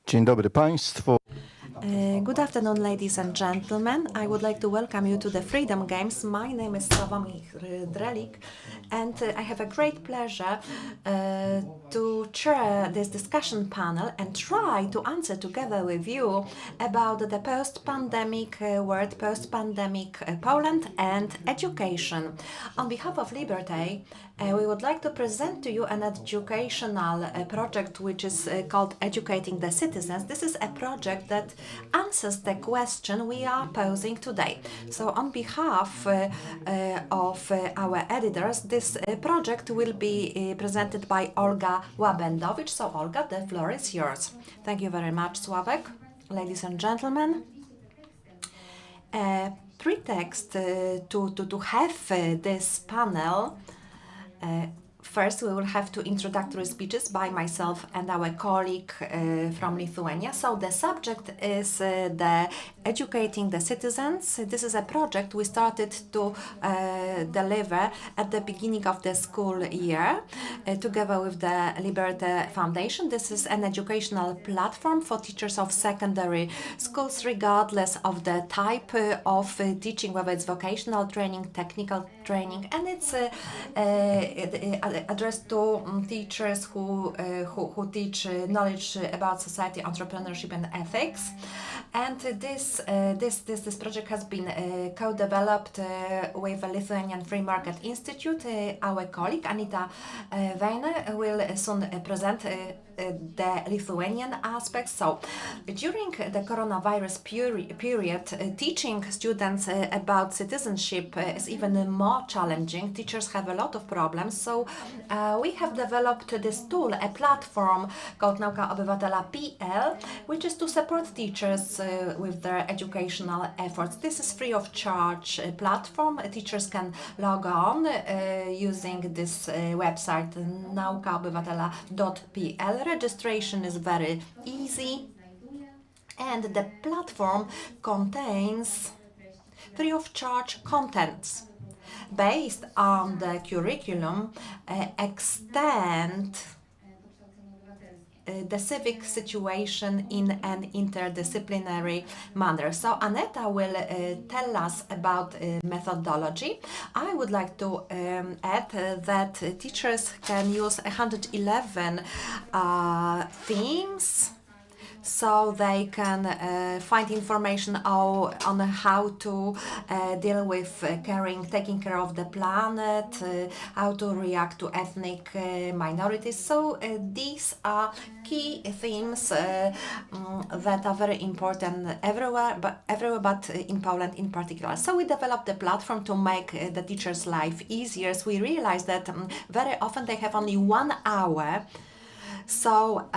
Dzień dobry Państwu. Good afternoon, ladies and gentlemen. I would like to welcome you to the Freedom Games. My name is Sławomir Drelik, and I have a great pleasure to chair this discussion panel and try to answer together with you about the post-pandemic world, post-pandemic Poland and education. On behalf of Liberty, we would like to present to you an educational project which is called Educating the Citizens. This is a project that answers the question we are posing today. So on behalf of our editors, this project will be presented by Olga Łabędowicz. So Olga, the floor is yours. Thank you very much, Sławek. Ladies and gentlemen, pretext to have this panel. First, we will have two introductory speeches by myself and our colleague from Lithuania. So the subject is the Educating the Citizens. This is a project we started to deliver at the beginning of the school year together with the Liberty Foundation. This is an educational platform for teachers of secondary schools, regardless of the type of teaching, whether it's vocational training, technical training, and it's addressed to teachers who teach knowledge about society, entrepreneurship, and ethics. And this project has been co-developed with the Lithuanian Free Market Institute. Our colleague Anita Weine will soon present the Lithuanian aspects. So, during the coronavirus period, teaching students about citizenship is even more challenging. Teachers have a lot of problems. So, we have developed this tool, a platform called NaukaObywatela.pl, which is to support teachers with their educational efforts. This is free of charge platform. Teachers can log on using this website NaukaObywatela.pl. Registration is very easy, and the platform contains free of charge contents based on the curriculum, extend the civic situation in an interdisciplinary manner. So Aneta will tell us about methodology. I would like to add that teachers can use 111 themes, so they can find information on how to deal with taking care of the planet, how to react to ethnic minorities. So these are key themes that are very important everywhere, but in Poland in particular. So we developed the platform to make the teacher's life easier. So we realized that very often they have only 1 hour. So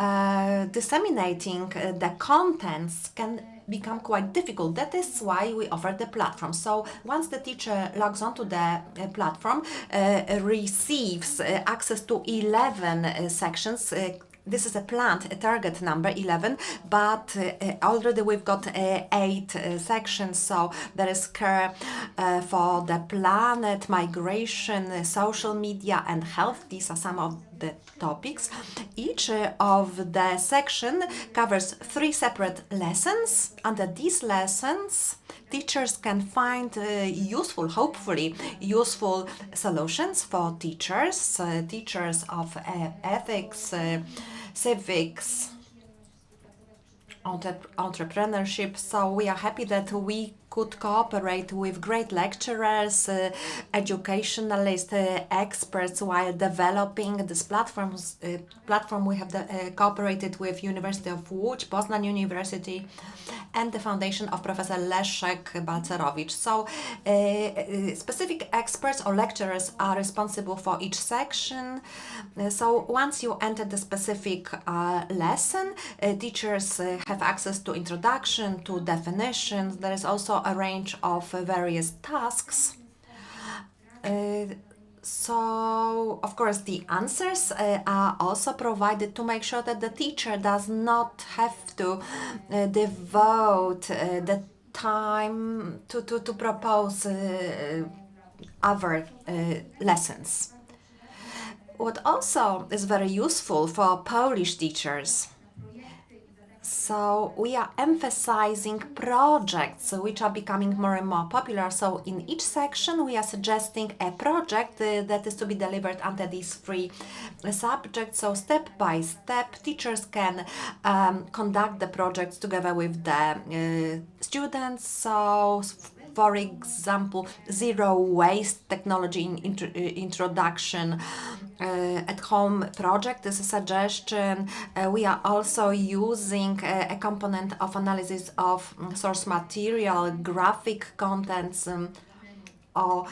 disseminating the contents can become quite difficult. That is why we offer the platform. So once the teacher logs onto the platform, receives access to 11 sections. This is a target number 11, but already we've got 8 sections. So there is care for the planet, migration, social media, and health. These are some of the topics. Each of the section covers 3 separate lessons. Under these lessons, teachers can find hopefully useful solutions for teachers of ethics, civics, entrepreneurship. So we are happy that we could cooperate with great lecturers, educationalists, experts while developing this platform. We have cooperated with University of Łódź, Poznań University, and the foundation of Professor Leszek Balcerowicz. So specific experts or lecturers are responsible for each section. So once you enter the specific lesson, teachers have access to introduction, to definitions. There is also a range of various tasks. So, of course, the answers are also provided to make sure that the teacher does not have to devote the time to propose other lessons. What also is very useful for Polish teachers, So we are emphasizing projects which are becoming more and more popular. So in each section we are suggesting a project that is to be delivered under these three subjects. So step by step teachers can conduct the projects together with the students. So for example, zero waste technology introduction at home project is a suggestion. We are also using a component of analysis of source material, graphic contents, or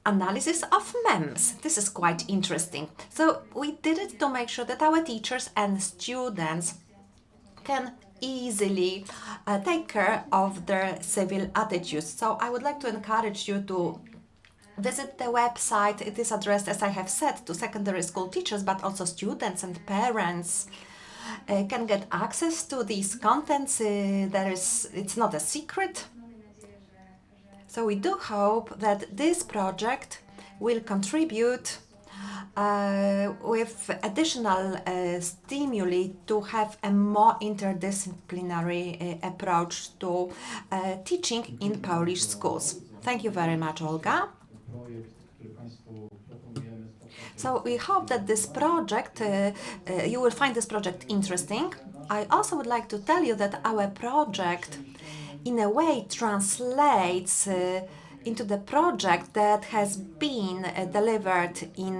analysis of memes. This is quite interesting. So we did it to make sure that our teachers and students can easily take care of their civil attitudes. So I would like to encourage you to visit the website. It is addressed, as I have said, to secondary school teachers, but also students and parents can get access to these contents. It's not a secret. So we do hope that this project will contribute with additional stimuli to have a more interdisciplinary approach to teaching in Polish schools. Thank you very much, Olga. So we hope that this project, you will find this project interesting. I also would like to tell you that our project in a way translates into the project that has been delivered in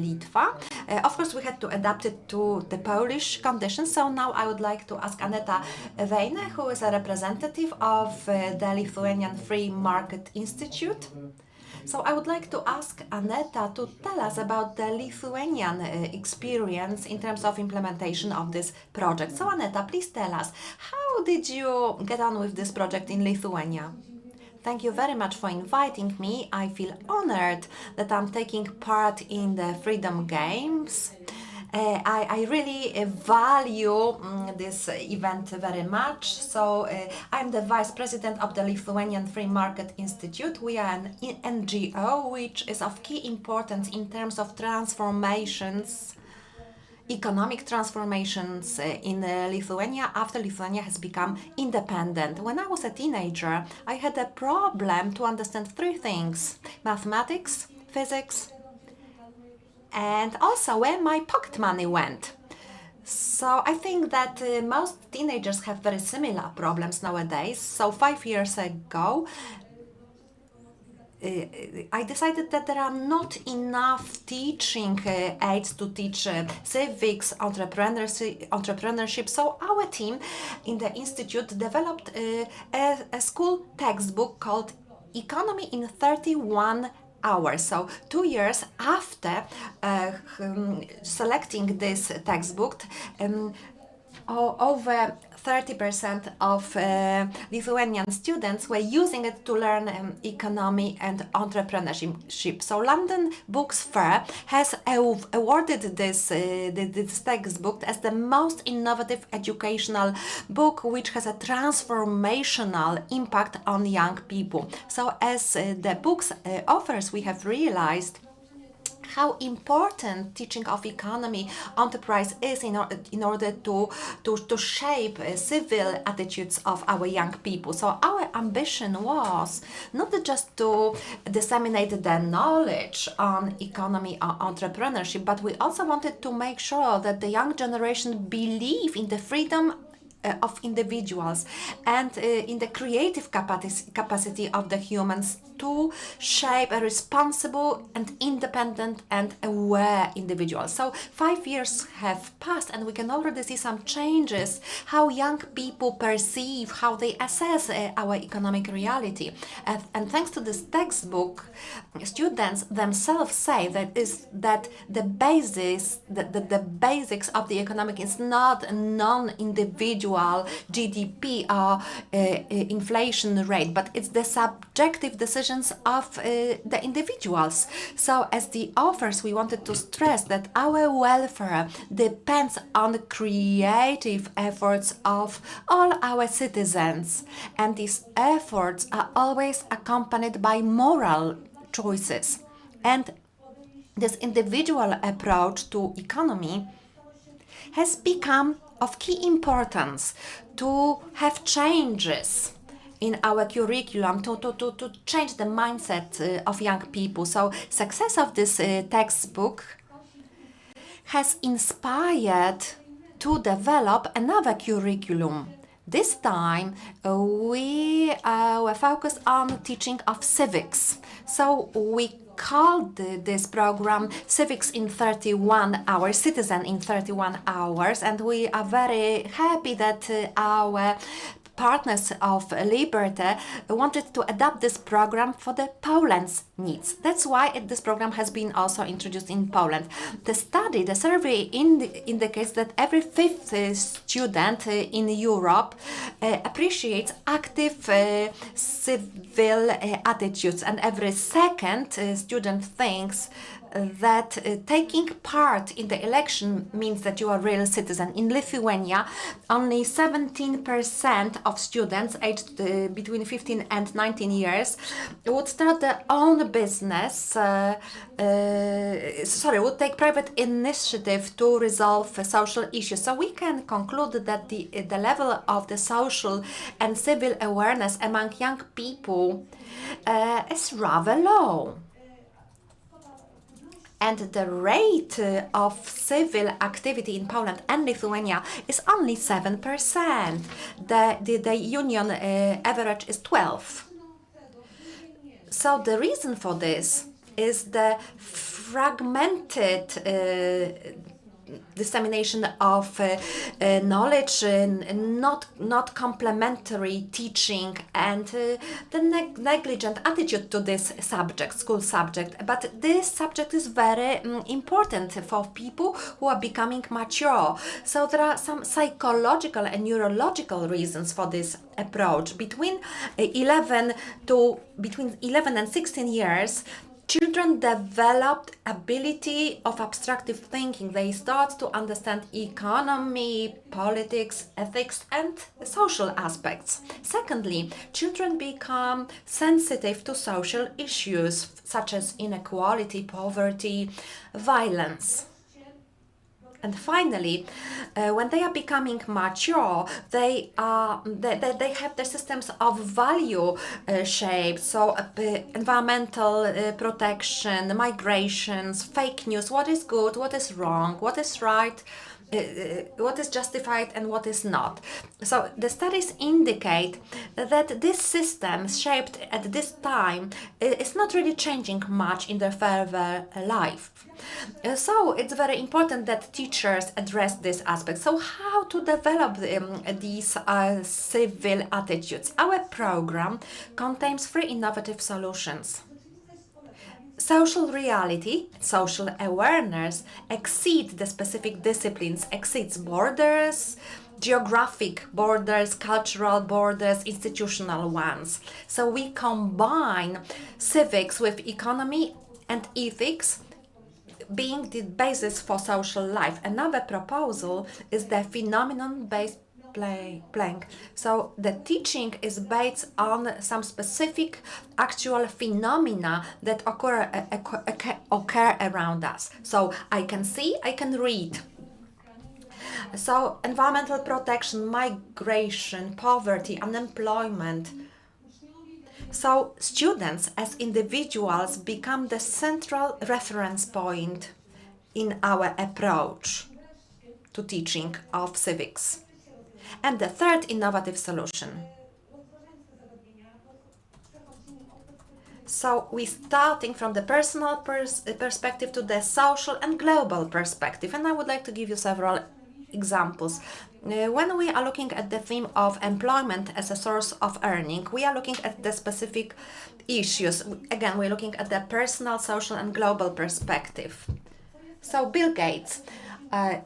Litva. Of course, we had to adapt it to the Polish conditions, so now I would like to ask Aneta Weine, who is a representative of the Lithuanian Free Market Institute. So I would like to ask Aneta to tell us about the Lithuanian experience in terms of implementation of this project. So Aneta, please tell us, how did you get on with this project in Lithuania? Thank you very much for inviting me. I feel honored that I'm taking part in the Freedom Games. I really value this event very much. So I'm the Vice President of the Lithuanian Free Market Institute. We are an NGO which is of key importance in terms of transformations, economic transformations in Lithuania after Lithuania has become independent. When I was a teenager, I had a problem to understand three things: mathematics, physics, and also where my pocket money went. So I think that most teenagers have very similar problems nowadays. So 5 years ago, I decided that there are not enough teaching aids to teach civics, entrepreneurship. So our team in the institute developed a school textbook called Economy in 31 hours. So 2 years after selecting this textbook, over 30% of Lithuanian students were using it to learn economy and entrepreneurship. So London Books Fair has awarded this textbook as the most innovative educational book which has a transformational impact on young people. So as the book's authors, we have realized how important teaching of economy, enterprise is in order to shape civil attitudes of our young people. So our ambition was not just to disseminate the knowledge on economy or entrepreneurship, but we also wanted to make sure that the young generation believe in the freedom of individuals and in the creative capacity of the humans to shape a responsible and independent and aware individual. So 5 years have passed and we can already see some changes, how young people perceive, how they assess our economic reality. And thanks to this textbook, students themselves say that the basics of the economic is not a non-individual GDP or inflation rate, but it's the subjective decisions of the individuals. So as the authors, we wanted to stress that our welfare depends on the creative efforts of all our citizens, and these efforts are always accompanied by moral choices. And this individual approach to economy has become of key importance to have changes in our curriculum to change the mindset of young people. So success of this textbook has inspired to develop another curriculum. This time we were focused on teaching of civics. So we called this program Civics in 31 Hours, Citizen in 31 Hours, and we are very happy that our partners of Liberty wanted to adapt this program for the Poland's needs. That's why this program has been also introduced in Poland. The survey indicates that every fifth student in Europe appreciates active civil attitudes, and every second student thinks that taking part in the election means that you are a real citizen. In Lithuania, only 17% of students aged between 15 and 19 years would start their own business, would take private initiative to resolve social issues. So we can conclude that the level of the social and civil awareness among young people is rather low. And the rate of civil activity in Poland and Lithuania is only 7%. The union average is 12%. So the reason for this is the fragmented dissemination of knowledge, not complementary teaching, and the negligent attitude to this subject, school subject. But this subject is very important for people who are becoming mature. So there are some psychological and neurological reasons for this approach. Between 11 and 16 years, children developed ability of abstractive thinking. They start to understand economy, politics, ethics, and social aspects. Secondly, children become sensitive to social issues such as inequality, poverty, violence. And finally, when they are becoming mature, they have their systems of value shaped. So environmental protection, migrations, fake news, what is good, what is wrong, what is right, what is justified and what is not. So the studies indicate that this system shaped at this time is not really changing much in their further life. So it's very important that teachers address this aspect. So how to develop these civil attitudes? Our program contains 3 innovative solutions. Social reality, social awareness exceed the specific disciplines, exceeds borders, geographic borders, cultural borders, institutional ones. So we combine civics with economy and ethics, being the basis for social life. Another proposal is the phenomenon-based playing. So the teaching is based on some specific actual phenomena that occur around us. So I can see, I can read. So environmental protection, migration, poverty, unemployment. So students as individuals become the central reference point in our approach to teaching of civics. And the third innovative solution. So we're starting from the personal perspective to the social and global perspective. And I would like to give you several examples. When we are looking at the theme of employment as a source of earning, we are looking at the specific issues. Again, we're looking at the personal, social, and global perspective. So Bill Gates,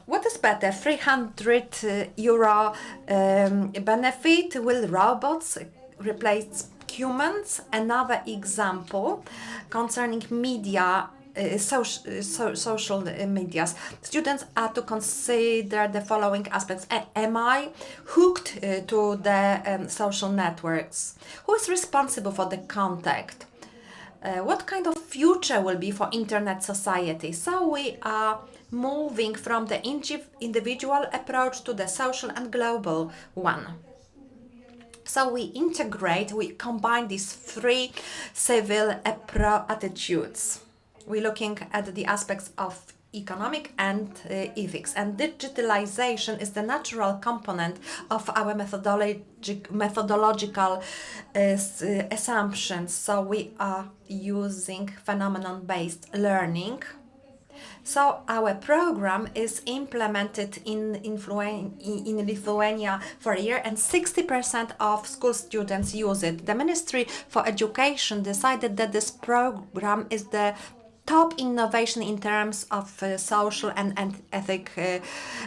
what is better, €300 benefit? Will robots replace humans? Another example concerning media, social medias. Students are to consider the following aspects. Am I hooked to the social networks? Who is responsible for the contact? What kind of future will be for internet society? So we are moving from the individual approach to the social and global one. So we combine these three civil attitudes. We're looking at the aspects of economic and ethics, and digitalization is the natural component of our methodological assumptions. So we are using phenomenon-based learning. So our program is implemented in Lithuania for a year, and 60% of school students use it. The Ministry for Education decided that this program is the top innovation in terms of social and ethic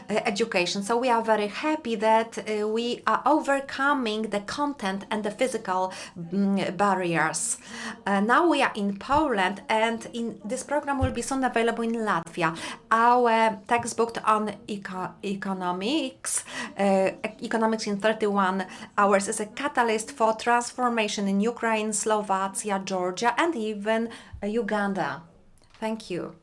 education. So we are very happy that we are overcoming the content and the physical barriers. Now we are in Poland, and this program will be soon available in Latvia. Our textbook on economics in 31 hours is a catalyst for transformation in Ukraine, Slovakia, Georgia, and even Uganda. Thank you.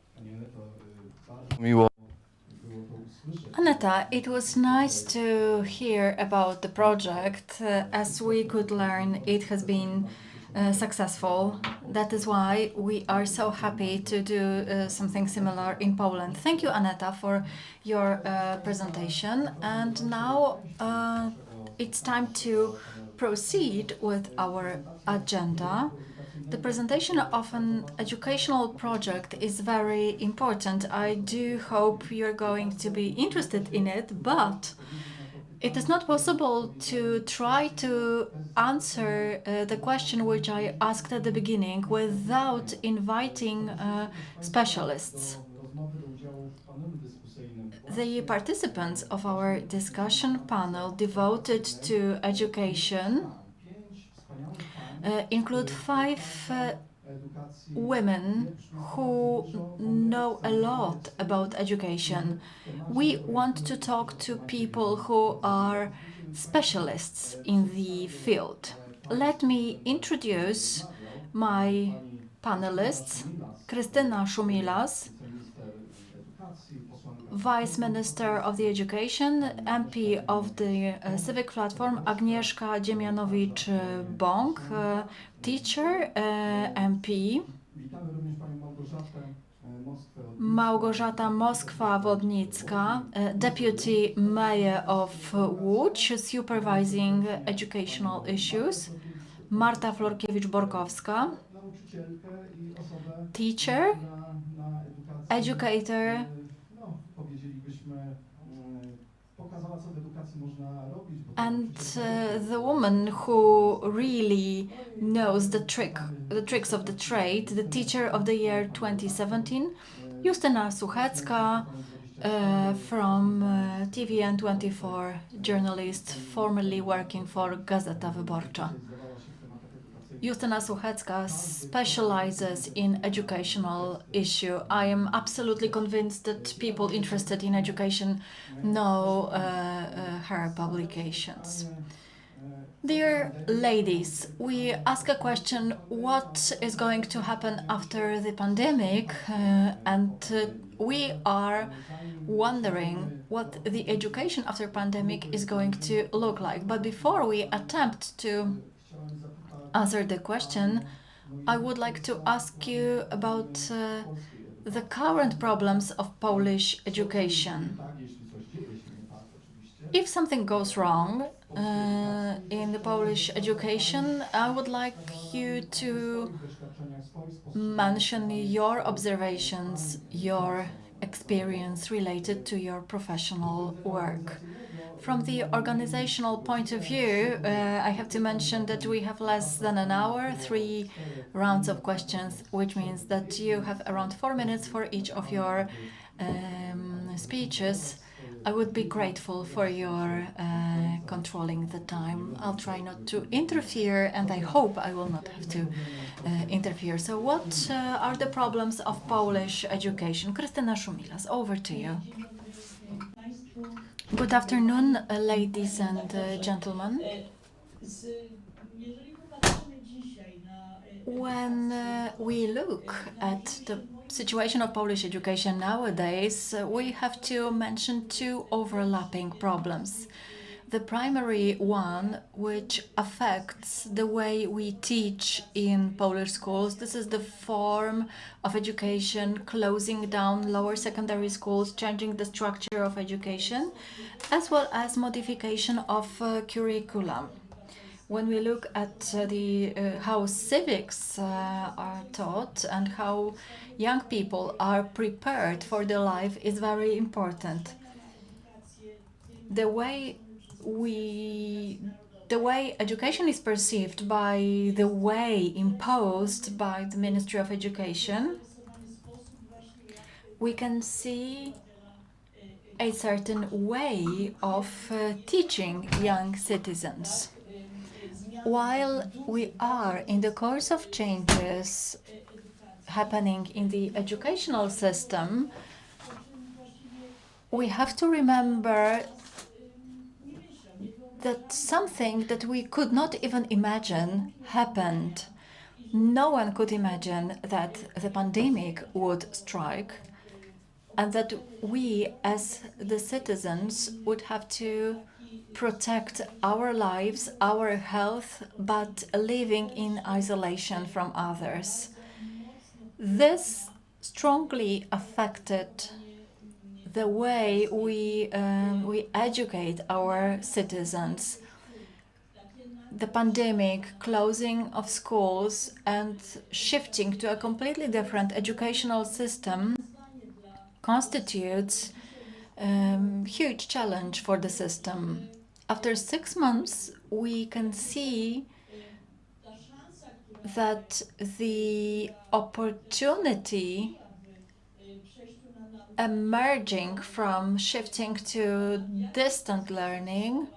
Aneta, it was nice to hear about the project. As we could learn, it has been successful. That is why we are so happy to do something similar in Poland. Thank you, Aneta, for your presentation. And now it's time to proceed with our agenda. The presentation of an educational project is very important. I do hope you're going to be interested in it, but it is not possible to try to answer the question which I asked at the beginning without inviting specialists. The participants of our discussion panel devoted to education include 5 women who know a lot about education. We want to talk to people who are specialists in the field. Let me introduce my panelists. Krystyna Szumilas, Vice Minister of the Education, MP of the Civic Platform, Agnieszka Dziemianowicz-Bąk, teacher, MP, Małgorzata Moskwa-Wodnicka, Deputy Mayor of Łódź, supervising educational issues, Marta Florkiewicz-Borkowska, teacher, educator, and the woman who really knows the tricks of the trade, the Teacher of the Year 2017, Justyna Suchecka, from TVN24, journalist formerly working for Gazeta Wyborcza. Justyna Suchecka specializes in educational issue. I am absolutely convinced that people interested in education know her publications. Dear ladies, we ask a question: what is going to happen after the pandemic? We are wondering what the education after pandemic is going to look like. But before we attempt to answer the question, I would like to ask you about the current problems of Polish education. If something goes wrong in the Polish education, I would like you to mention your observations, your experience related to your professional work. From the organizational point of view, I have to mention that we have less than an hour, 3 rounds of questions, which means that you have around 4 minutes for each of your speeches. I would be grateful for your controlling the time. I'll try not to interfere, and I hope I will not have to interfere. So what are the problems of Polish education? Krystyna Szumilas, over to you. Good afternoon, ladies and gentlemen. When we look at the situation of Polish education nowadays, we have to mention two overlapping problems. The primary one, which affects the way we teach in Polish schools, this is the form of education, closing down lower secondary schools, changing the structure of education, as well as modification of curriculum. When we look at how civics are taught and how young people are prepared for their life is very important. The way education is perceived by the way imposed by the Ministry of Education, we can see a certain way of teaching young citizens. While we are in the course of changes happening in the educational system, we have to remember that something that we could not even imagine happened. No one could imagine that the pandemic would strike and that we as the citizens would have to protect our lives, our health, but living in isolation from others. This strongly affected the way we educate our citizens. The pandemic, closing of schools, and shifting to a completely different educational system constitutes a huge challenge for the system. After 6 months, we can see that the opportunity emerging from shifting to distant learning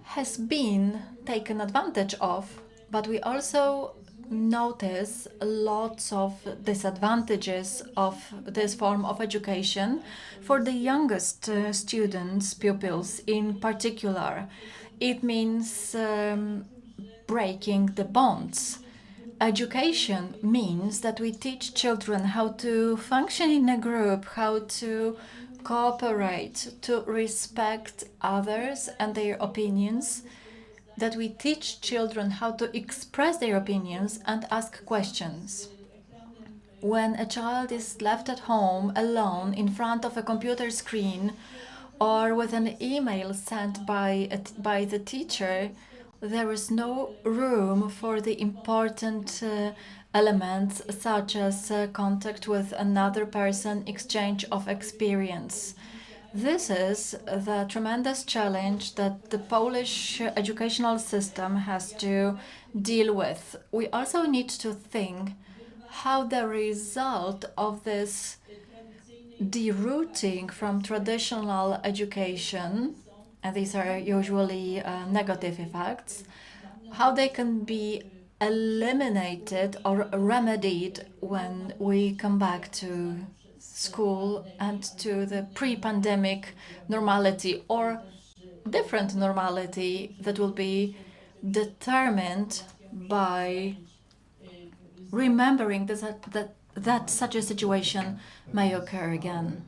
has been taken advantage of, but we also notice lots of disadvantages of this form of education for the youngest students, pupils in particular. It means breaking the bonds. Education means that we teach children how to function in a group, how to cooperate, to respect others and their opinions, that we teach children how to express their opinions and ask questions. When a child is left at home alone in front of a computer screen or with an email sent by the teacher, there is no room for the important elements such as contact with another person, exchange of experience. This is the tremendous challenge that the Polish educational system has to deal with. We also need to think how the result of this derooting from traditional education, and these are usually negative effects, how they can be eliminated or remedied when we come back to school and to the pre-pandemic normality or different normality that will be determined by remembering that such a situation may occur again.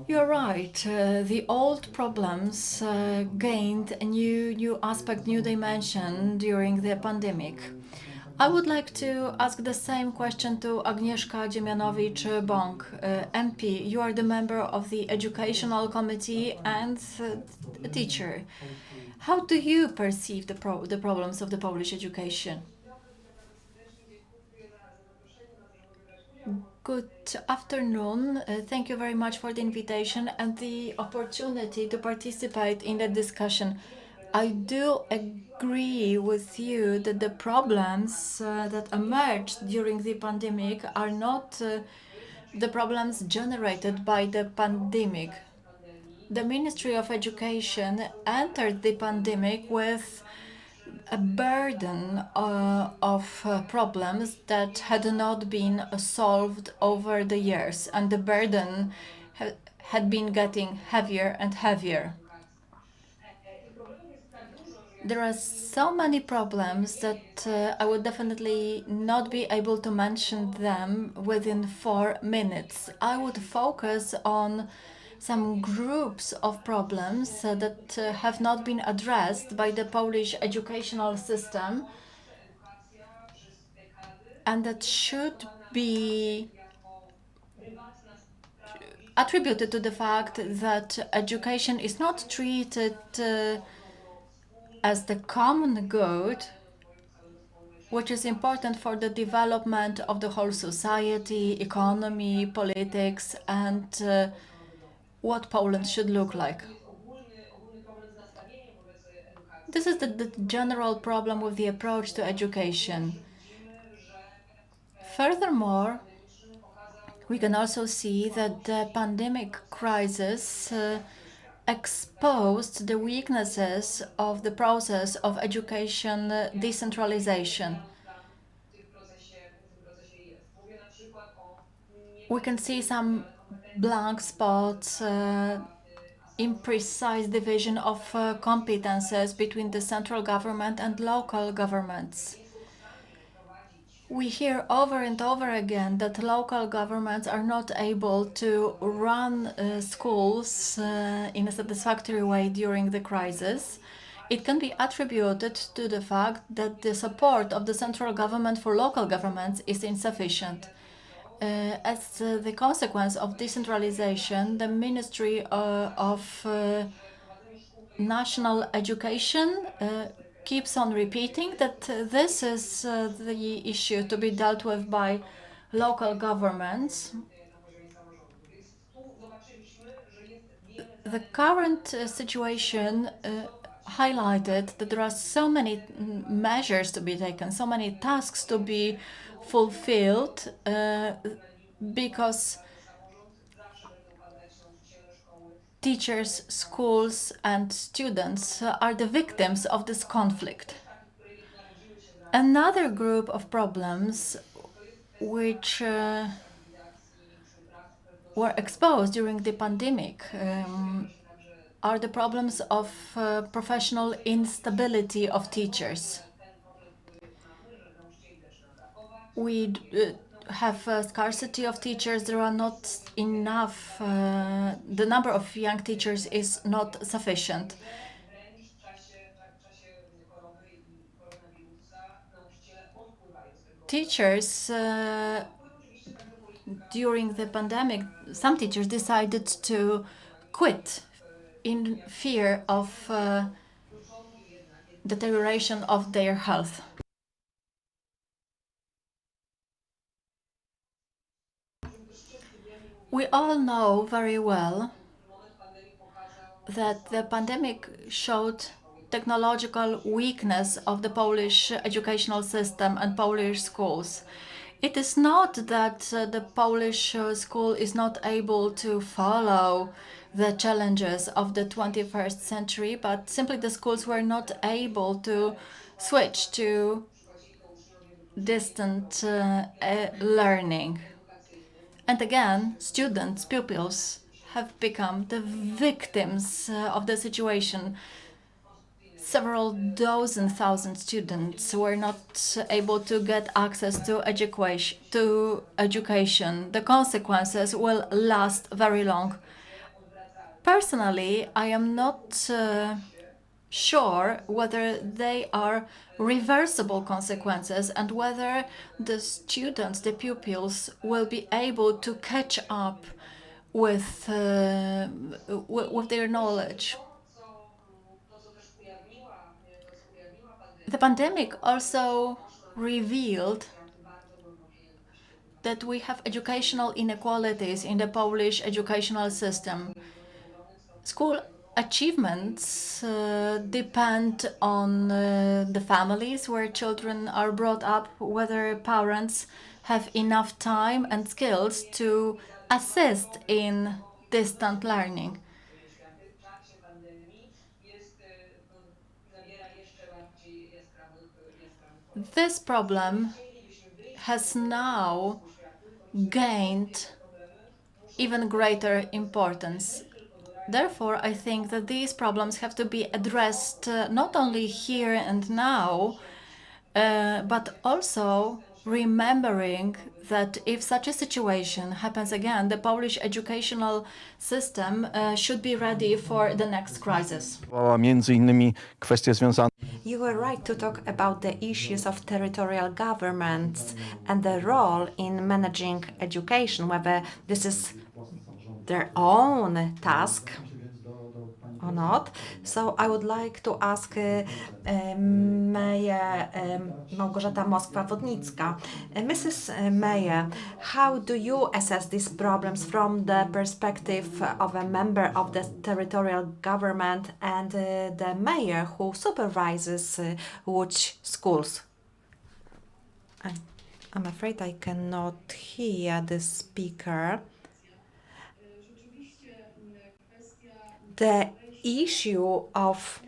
You're right. The old problems gained a new aspect, new dimension during the pandemic. I would like to ask the same question to Agnieszka Dziemianowicz-Bąk, MP. You are the member of the Educational Committee and a teacher. How do you perceive the problems of the Polish education? Good afternoon. Thank you very much for the invitation and the opportunity to participate in the discussion. I do agree with you that the problems that emerged during the pandemic are not the problems generated by the pandemic. The Ministry of Education entered the pandemic with a burden of problems that had not been solved over the years, and the burden had been getting heavier and heavier. There are so many problems that I would definitely not be able to mention them within 4 minutes. I would focus on some groups of problems that have not been addressed by the Polish educational system and that should be attributed to the fact that education is not treated as the common good, which is important for the development of the whole society, economy, politics, and what Poland should look like. This is the general problem with the approach to education. Furthermore, we can also see that the pandemic crisis exposed the weaknesses of the process of education decentralization. We can see some blank spots, imprecise division of competences between the central government and local governments. We hear over and over again that local governments are not able to run schools in a satisfactory way during the crisis. It can be attributed to the fact that the support of the central government for local governments is insufficient. As the consequence of decentralization, the Ministry of National Education keeps on repeating that this is the issue to be dealt with by local governments. The current situation highlighted that there are so many measures to be taken, so many tasks to be fulfilled, because teachers, schools, and students are the victims of this conflict. Another group of problems which were exposed during the pandemic are the problems of professional instability of teachers. We have a scarcity of teachers. There are not enough, the number of young teachers is not sufficient. Teachers, during the pandemic, some teachers decided to quit in fear of deterioration of their health. We all know very well that the pandemic showed technological weakness of the Polish educational system and Polish schools. It is not that the Polish school is not able to follow the challenges of the 21st century, but simply the schools were not able to switch to distant learning. And again, students, pupils have become the victims of the situation. Several dozen thousand students were not able to get access to education. The consequences will last very long. Personally, I am not sure whether they are reversible consequences and whether the students, the pupils, will be able to catch up with their knowledge. The pandemic also revealed that we have educational inequalities in the Polish educational system. School achievements depend on the families where children are brought up, whether parents have enough time and skills to assist in distant learning. This problem has now gained even greater importance. Therefore, I think that these problems have to be addressed not only here and now, but also remembering that if such a situation happens again, the Polish educational system should be ready for the next crisis. Między innymi kwestie związane You were right to talk about the issues of territorial governments and the role in managing education, whether this is their own task or not. So I would like to ask Mayor Małgorzata Moskwa-Wodnicka. Mrs. Mayor, how do you assess these problems from the perspective of a member of the territorial government and the mayor who supervises Łódź schools? I'm afraid I cannot hear the speaker. The issue of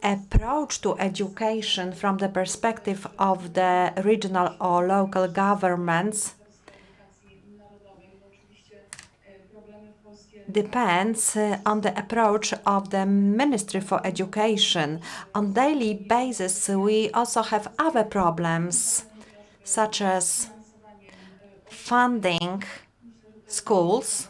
approach to education from the perspective of the regional or local governments depends on the approach of the Ministry for Education. On daily basis, we also have other problems, such as funding schools.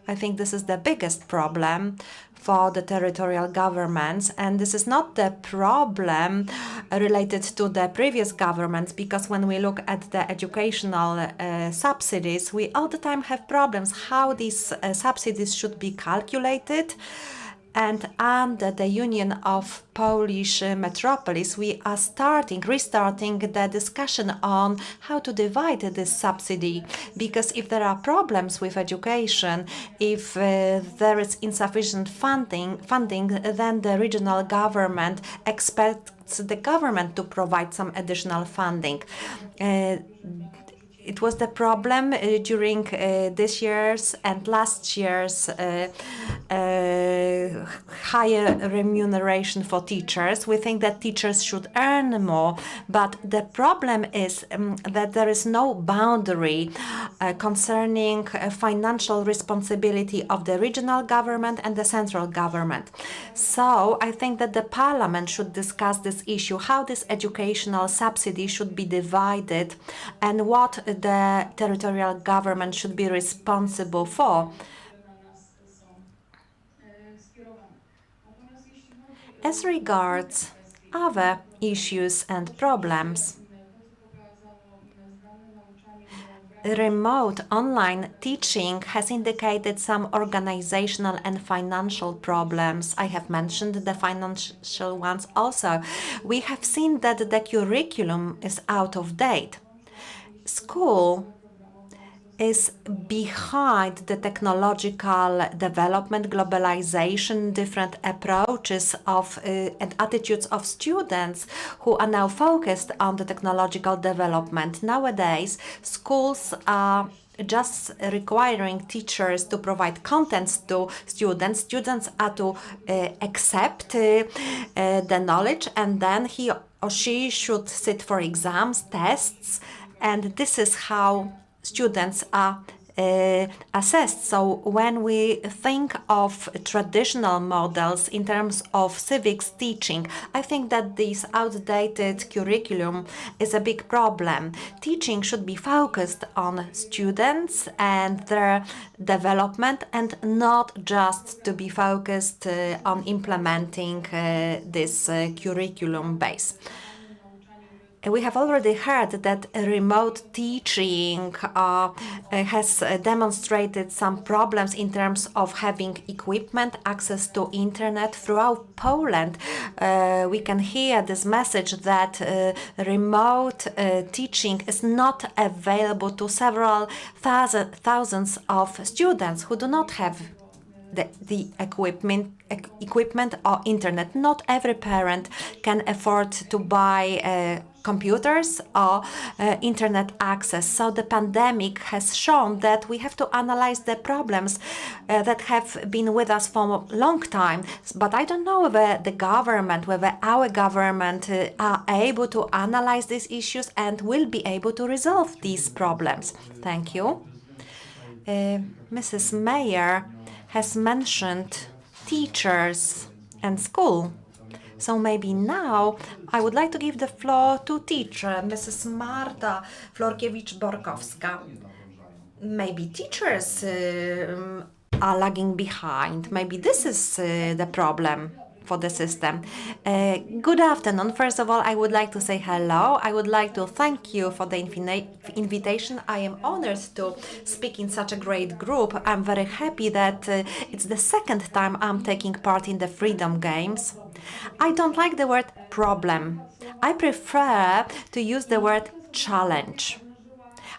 I think this is the biggest problem for the territorial governments, and this is not the problem related to the previous governments, because when we look at the educational subsidies, we all the time have problems how these subsidies should be calculated. And under the Union of Polish Metropolis, we are restarting the discussion on how to divide this subsidy. Because if there are problems with education, if there is insufficient funding, then the regional government expects the government to provide some additional funding. It was the problem during this year's and last year's higher remuneration for teachers. We think that teachers should earn more, but the problem is that there is no boundary concerning financial responsibility of the regional government and the central government. So I think that the parliament should discuss this issue, how this educational subsidy should be divided and what the territorial government should be responsible for. As regards other issues and problems, remote online teaching has indicated some organizational and financial problems. I have mentioned the financial ones also. We have seen that the curriculum is out of date. School is behind the technological development, globalization, different approaches of and attitudes of students who are now focused on the technological development. Nowadays, schools are just requiring teachers to provide contents to students. Students are to accept the knowledge, and then he or she should sit for exams, tests, and this is how students are assessed. So when we think of traditional models in terms of civics teaching, I think that this outdated curriculum is a big problem. Teaching should be focused on students and their development, and not just to be focused on implementing this curriculum base. We have already heard that remote teaching has demonstrated some problems in terms of having equipment, access to internet throughout Poland. We can hear this message that remote teaching is not available to several thousands of students who do not have the equipment or internet. Not every parent can afford to buy computers or internet access. So the pandemic has shown that we have to analyze the problems that have been with us for a long time. But I don't know whether our government are able to analyze these issues and will be able to resolve these problems. Thank you. Mrs. Mayor has mentioned teachers and school. So maybe now I would like to give the floor to teacher, Mrs. Marta Florkiewicz-Borkowska. Maybe teachers are lagging behind. Maybe this is the problem for the system. Good afternoon. First of all, I would like to say hello. I would like to thank you for the invitation. I am honored to speak in such a great group. I'm very happy that it's the second time I'm taking part in the Freedom Games. I don't like the word problem. I prefer to use the word challenge.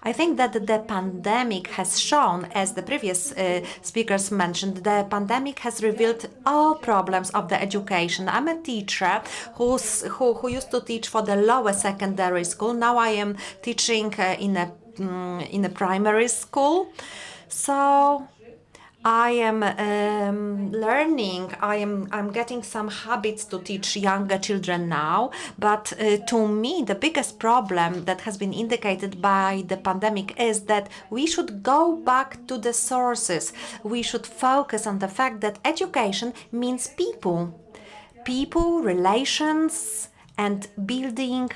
I think that the pandemic has shown, as the previous speakers mentioned, the pandemic has revealed all problems of the education. I'm a teacher who used to teach for the lower secondary school. Now I am teaching in a primary school. So I am learning, I'm getting some habits to teach younger children now, but to me the biggest problem that has been indicated by the pandemic is that we should go back to the sources. We should focus on the fact that education means people, relations, and building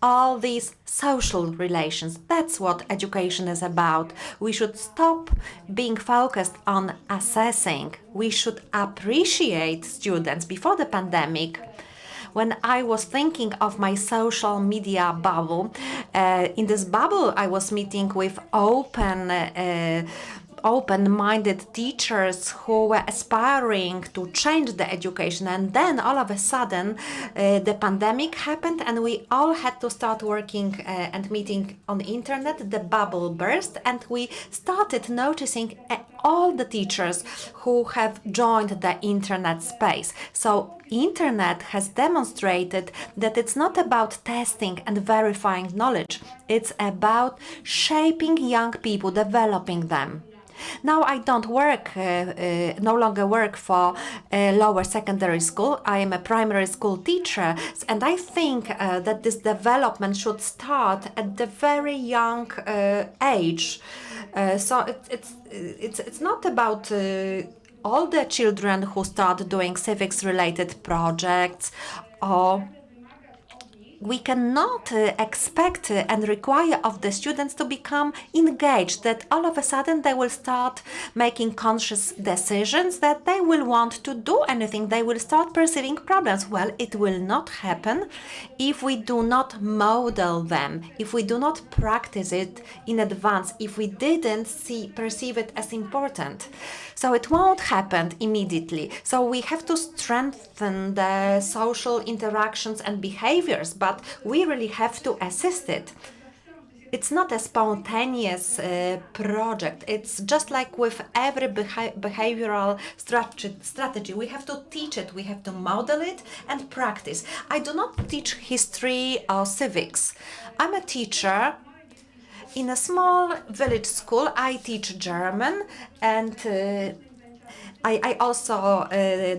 all these social relations. That's what education is about. We should stop being focused on assessing. We should appreciate students. Before the pandemic, when I was thinking of my social media bubble, in this bubble I was meeting with open-minded teachers who were aspiring to change the education, and then all of a sudden the pandemic happened and we all had to start working and meeting on the internet. The bubble burst and we started noticing all the teachers who have joined the internet space. So internet has demonstrated that it's not about testing and verifying knowledge, it's about shaping young people, developing them. Now I don't work, no longer work for lower secondary school. I am a primary school teacher, and I think that this development should start at the very young age. So it's not about all the children who start doing civics-related projects, or we cannot expect and require of the students to become engaged, that all of a sudden they will start making conscious decisions, that they will want to do anything, they will start perceiving problems. Well, it will not happen if we do not model them, if we do not practice it in advance, if we didn't perceive it as important. So it won't happen immediately. So we have to strengthen the social interactions and behaviors, but we really have to assist it. It's not a spontaneous project. It's just like with every behavioral strategy. We have to teach it, we have to model it and practice. I do not teach history or civics. I'm a teacher in a small village school. I teach German, and I also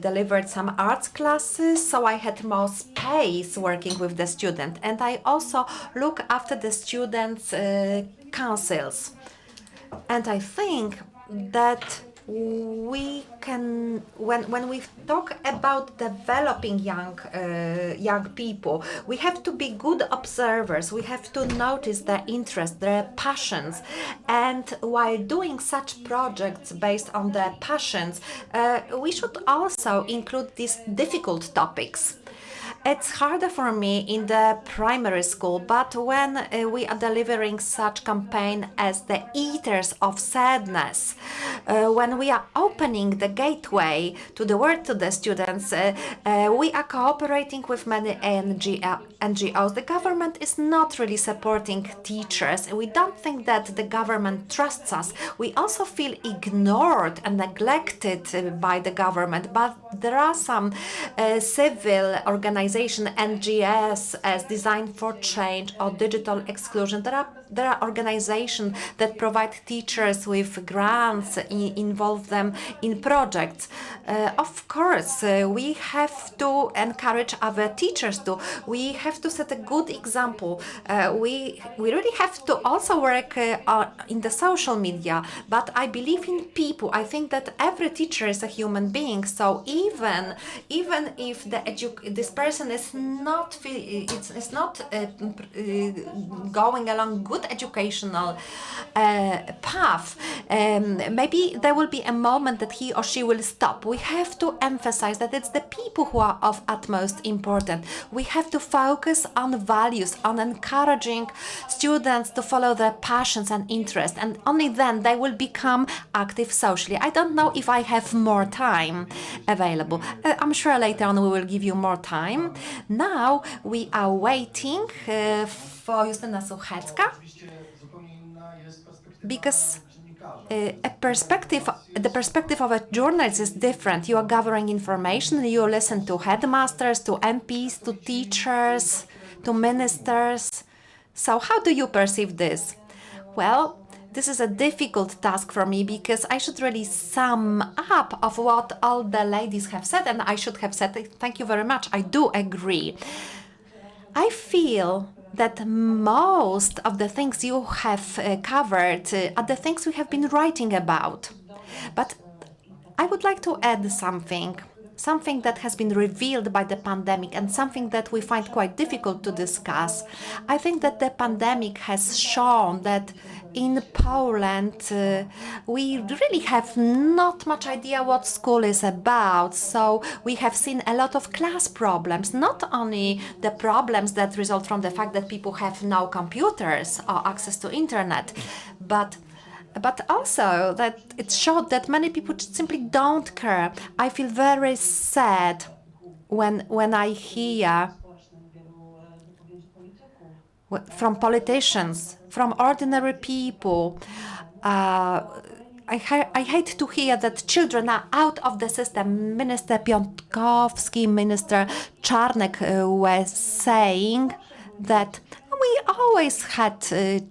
delivered some arts classes, so I had more space working with the student, and I also look after the students' councils. And I think that we can, when we talk about developing young people, we have to be good observers. We have to notice their interests, their passions, and while doing such projects based on their passions, we should also include these difficult topics. It's harder for me in the primary school, but when we are delivering such campaign as the Eaters of Sadness, when we are opening the gateway to the world to the students, we are cooperating with many NGOs. The government is not really supporting teachers. We don't think that the government trusts us. We also feel ignored and neglected by the government, but there are some civil organizations organization NGS as Design for Change or Digital Exclusion. There are organizations that provide teachers with grants, involve them in projects. Of course, we have to encourage other teachers to. We have to set a good example. We really have to also work in the social media. But I believe in people. I think that every teacher is a human being. So even if this person is not going along good educational path, maybe there will be a moment that he or she will stop. We have to emphasize that it's the people who are of utmost importance. We have to focus on values, on encouraging students to follow their passions and interests, and only then they will become active socially. I don't know if I have more time available. I'm sure later on we will give you more time. Now we are waiting for Justyna Suchecka, because the perspective of a journalist is different. You are gathering information, you listen to headmasters, to MPs, to teachers, to ministers. So how do you perceive this? Well, this is a difficult task for me, because I should really sum up of what all the ladies have said, and I should have said, thank you very much, I do agree. I feel that most of the things you have covered are the things we have been writing about. But I would like to add something that has been revealed by the pandemic and something that we find quite difficult to discuss. I think that the pandemic has shown that in Poland, we really have not much idea what school is about. So we have seen a lot of class problems, not only the problems that result from the fact that people have no computers or access to internet, but also that it showed that many people simply don't care. I feel very sad when I hear from politicians, from ordinary people. I hate to hear that children are out of the system. Minister Piątkowski, Minister Czarnek were saying that we always had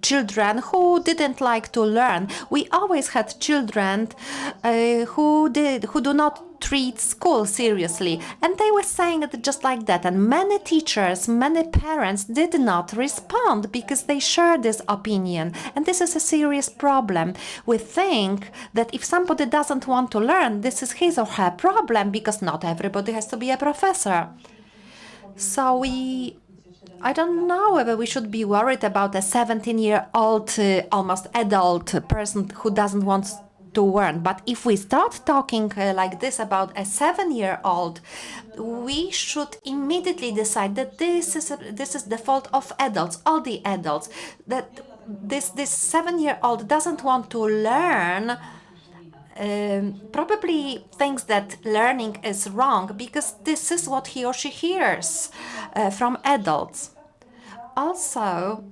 children who didn't like to learn. We always had children who do not treat school seriously. And they were saying it just like that. And many teachers, many parents did not respond because they share this opinion. And this is a serious problem. We think that if somebody doesn't want to learn, this is his or her problem, because not everybody has to be a professor. So I don't know whether we should be worried about a 17-year-old, almost adult person who doesn't want to learn. But if we start talking like this about a 7-year-old, we should immediately decide that this is the fault of adults, all the adults, that this 7-year-old doesn't want to learn. Probably thinks that learning is wrong because this is what he or she hears from adults. Also,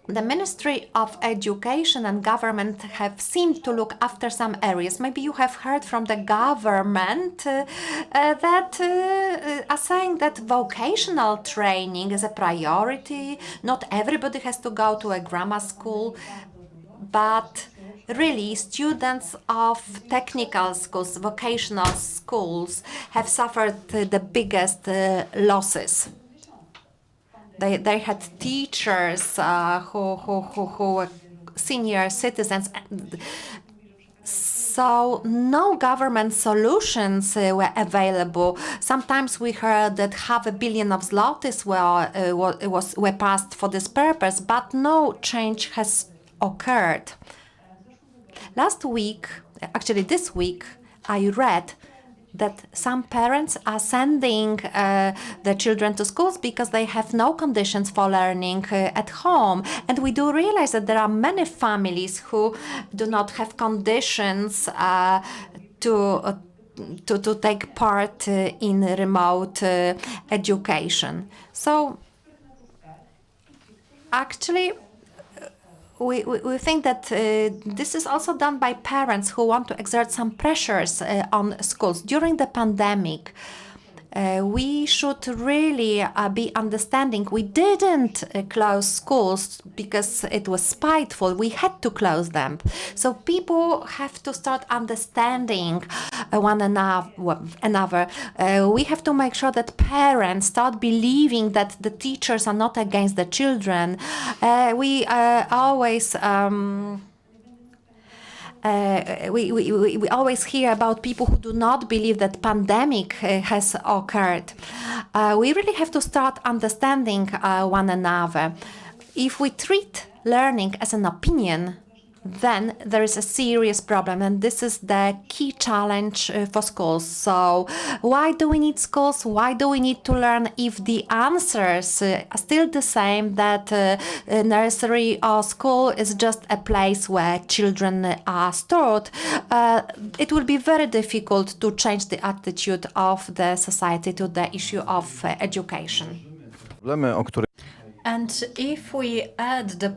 the Ministry of Education and government have seemed to look after some areas. Maybe you have heard from the government that are saying that vocational training is a priority. Not everybody has to go to a grammar school, but really, students of technical schools, vocational schools, have suffered the biggest losses. They had teachers who were senior citizens. So no government solutions were available. Sometimes we heard that 500 million of zlotys were passed for this purpose, but no change has occurred. Last week, actually this week, I read that some parents are sending their children to schools because they have no conditions for learning at home. And we do realize that there are many families who do not have conditions to take part in remote education. So actually, we think that this is also done by parents who want to exert some pressures on schools. During the pandemic, We should really be understanding. We didn't close schools because it was spiteful. We had to close them. So people have to start understanding one another. We have to make sure that parents start believing that the teachers are not against the children. We always we always hear about people who do not believe that pandemic has occurred. We really have to start understanding one another. If we treat learning as an opinion, then there is a serious problem, and this is the key challenge for schools. So why do we need schools? Why do we need to learn if the answers are still the same, that nursery or school is just a place where children are stored? It will be very difficult to change the attitude of the society to the issue of education. Problemy, o których And if we add the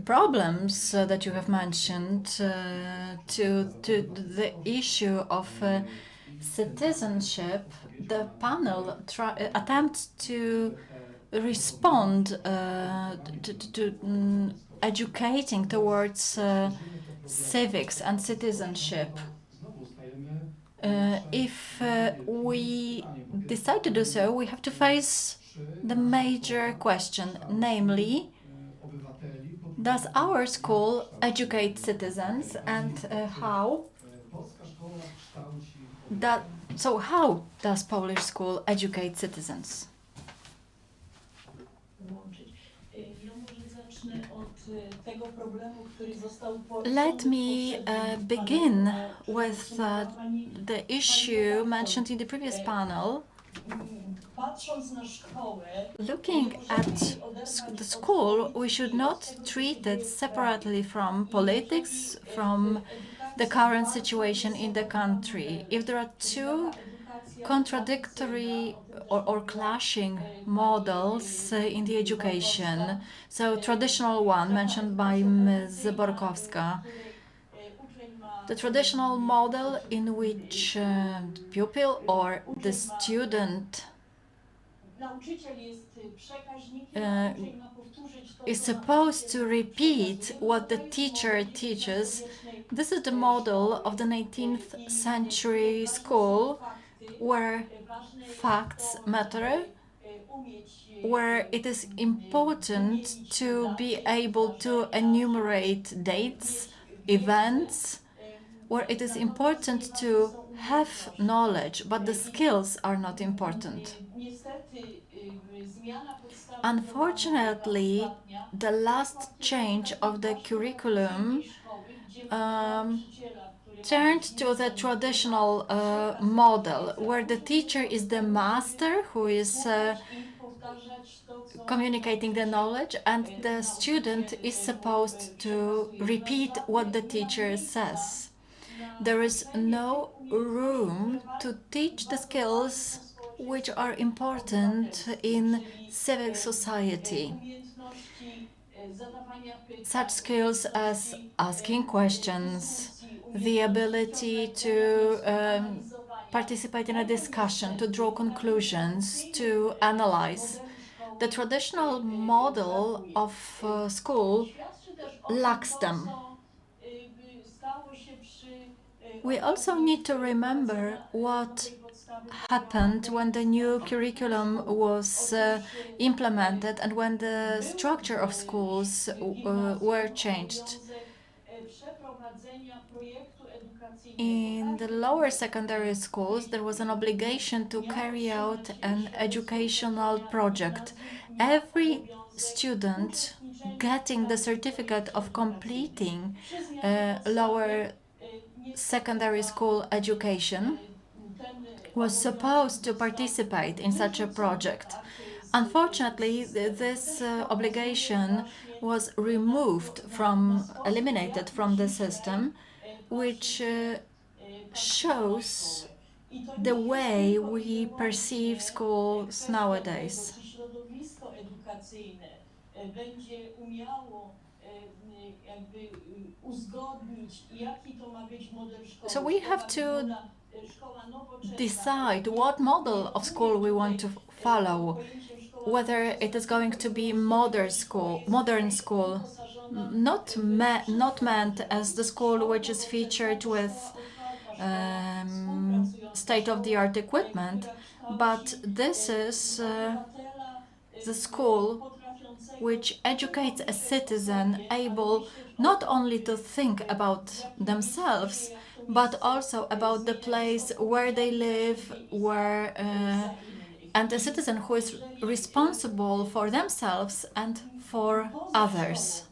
problems that you have mentioned to the issue of citizenship, the panel attempts to respond to educating towards civics and citizenship. If we decide to do so, we have to face the major question, namely, does our school educate citizens, and how does Polish school educate citizens? Let me begin with the issue mentioned in the previous panel. Looking at the school, we should not treat it separately from politics, from the current situation in the country. If there are two contradictory or clashing models in the education, so traditional one mentioned by Ms. Borkowska, the traditional model in which the pupil or the student is supposed to repeat what the teacher teaches. This is the model of the 19th century school, where facts matter, where it is important to be able to enumerate dates, events, where it is important to have knowledge, but the skills are not important. Unfortunately, the last change of the curriculum turned to the traditional model, where the teacher is the master who is communicating the knowledge, and the student is supposed to repeat what the teacher says. There is no room to teach the skills which are important in civic society. Such skills as asking questions, the ability to participate in a discussion, to draw conclusions, to analyze. The traditional model of school lacks them. We also need to remember what happened when the new curriculum was implemented and when the structure of schools were changed. In the lower secondary schools, there was an obligation to carry out an educational project. Every student getting the certificate of completing lower secondary school education was supposed to participate in such a project. Unfortunately, this obligation was eliminated from the system, which shows the way we perceive schools nowadays. So we have to decide what model of school we want to follow, whether it is going to be modern school, not meant as the school which is featured with state-of-the-art equipment, but this is the school which educates a citizen able not only to think about themselves, but also about the place where they live, and a citizen who is responsible for themselves and for others.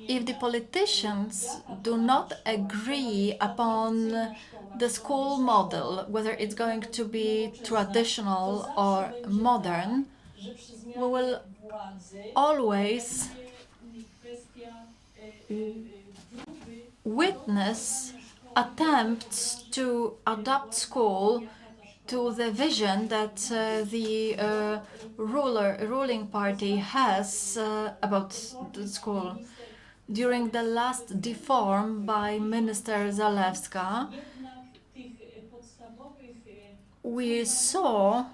If the politicians do not agree upon the school model, whether it's going to be traditional or modern, we will always witness attempts to adapt school to the vision that the ruling party has about the school. During the last deform by Minister Zalewska, we saw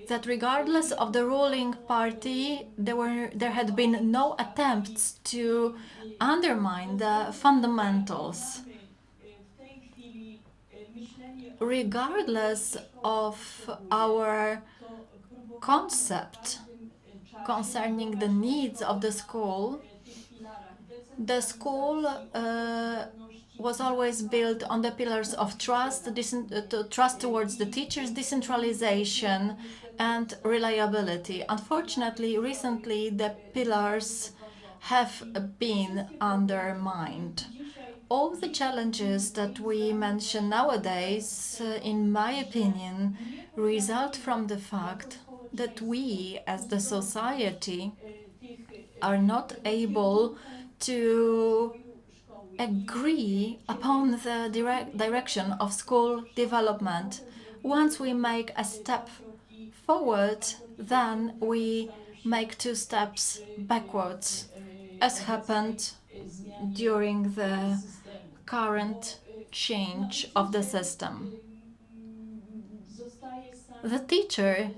that regardless of the ruling party, there had been no attempts to undermine the fundamentals. Regardless of our concept concerning the needs of the school was always built on the pillars of trust, trust towards the teachers, decentralization, and reliability. Unfortunately, recently the pillars have been undermined. All the challenges that we mention nowadays, in my opinion, result from the fact that we, as the society, are not able to agree upon the direction of school development. Once we make a step forward, then we make 2 steps backwards, as happened during the current change of the system. The teacher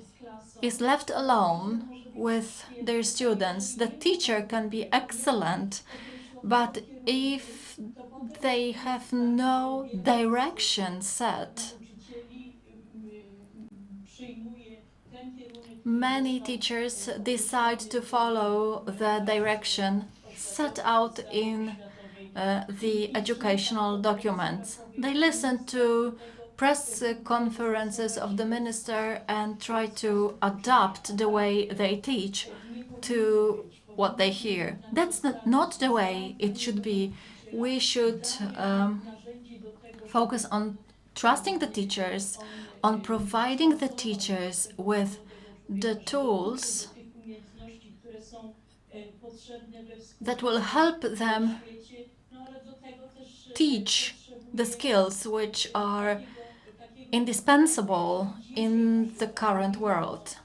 is left alone with their students. The teacher can be excellent, but if they have no direction set, many teachers decide to follow the direction set out in the educational documents. They listen to press conferences of the minister and try to adapt the way they teach to what they hear. That's not the way it should be. We should focus on trusting the teachers, on providing the teachers with the tools that will help them teach the skills which are indispensable in the current world.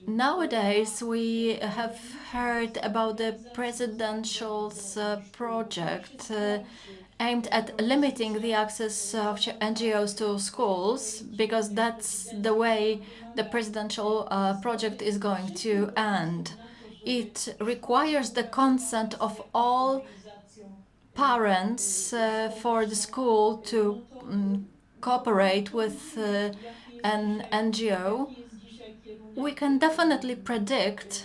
Nowadays, we have heard about the presidential's project aimed at limiting the access of NGOs to schools, because that's the way the presidential project is going to end. It requires the consent of all parents for the school to cooperate with an NGO. We can definitely predict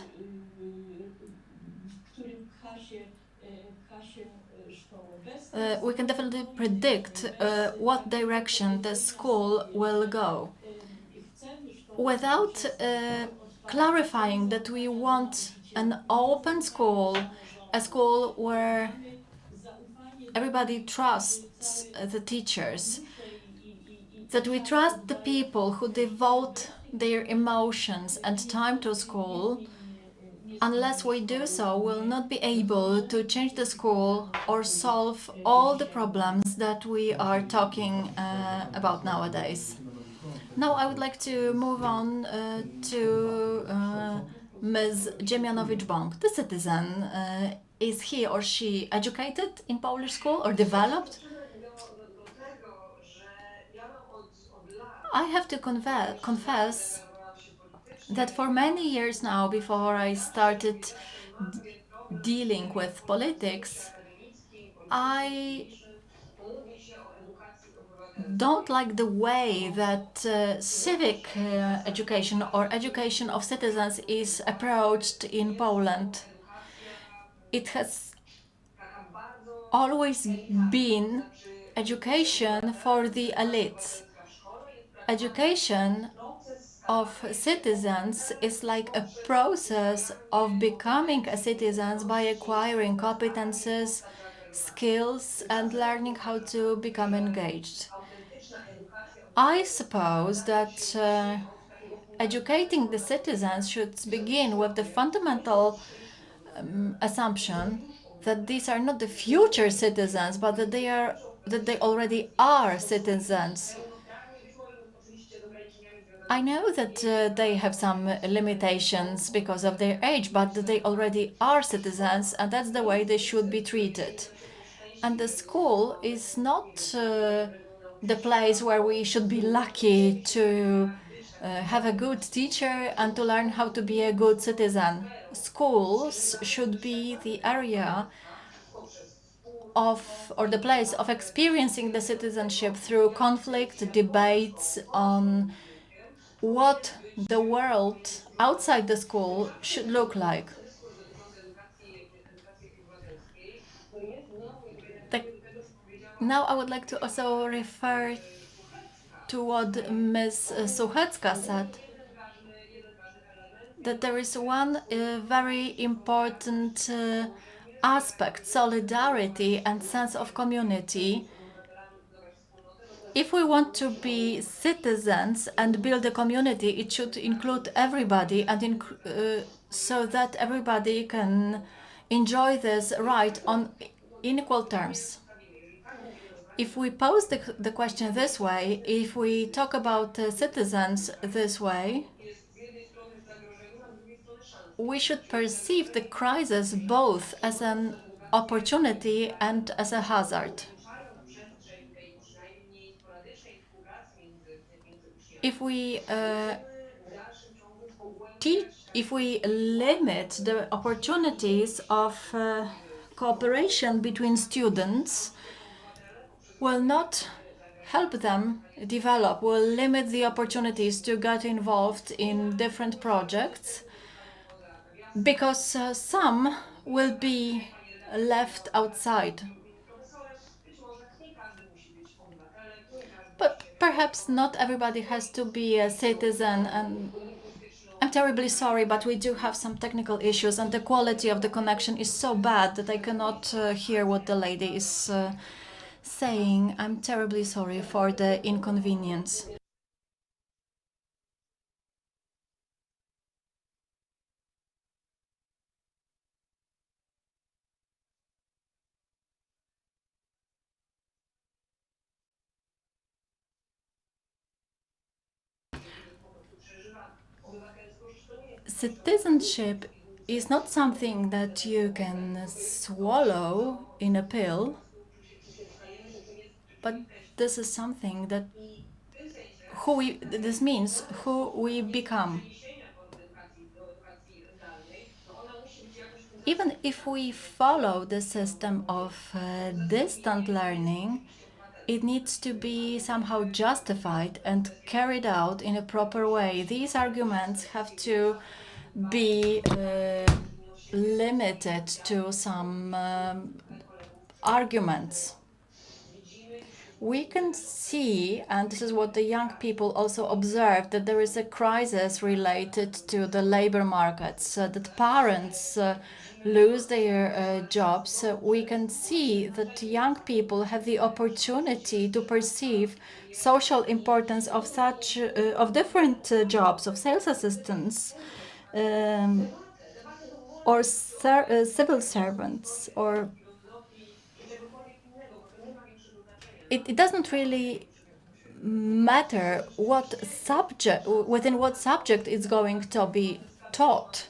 what direction the school will go. Without clarifying that we want an open school, a school where everybody trusts the teachers, that we trust the people who devote their emotions and time to school. Unless we do so, we'll not be able to change the school or solve all the problems that we are talking about nowadays. Now I would like to move on to Ms. Dziemianowicz-Bąk, the citizen is he or she educated in Polish school or developed? I have to confess that for many years now, before I started dealing with politics, I don't like the way that civic education or education of citizens is approached in Poland. It has always been education for the elites. Education of citizens is like a process of becoming a citizen by acquiring competences, skills, and learning how to become engaged. I suppose that educating the citizens should begin with the fundamental assumption that these are not the future citizens, but that they already are citizens. I know that they have some limitations because of their age, but that they already are citizens, and that's the way they should be treated. And the school is not the place where we should be lucky to have a good teacher and to learn how to be a good citizen. Schools should be the area of, or the place of experiencing the citizenship through conflict, debates on what the world outside the school should look like. Now I would like to also refer to what Ms. Suchecka said, that there is one very important aspect, solidarity and sense of community. If we want to be citizens and build a community, it should include everybody, and so that everybody can enjoy this right on equal terms. If we pose the question this way, if we talk about citizens this way, we should perceive the crisis both as an opportunity and as a hazard. If we if we limit the opportunities of cooperation between students, will not help them develop, will limit the opportunities to get involved in different projects, because some will be left outside. But perhaps not everybody has to be a citizen, and I'm terribly sorry, but we do have some technical issues, and the quality of the connection is so bad that I cannot hear what the lady is saying. I'm terribly sorry for the inconvenience. Citizenship is not something that you can swallow in a pill, but this is something that this means who we become. Even if we follow the system of distant learning, it needs to be somehow justified and carried out in a proper way. These arguments have to be limited to some arguments. We can see, and this is what the young people also observe, that there is a crisis related to the labor markets, that parents lose their jobs. We can see that young people have the opportunity to perceive social importance of such of different jobs, of sales assistants, or civil servants, or it doesn't really matter what subject, within what subject it's going to be taught.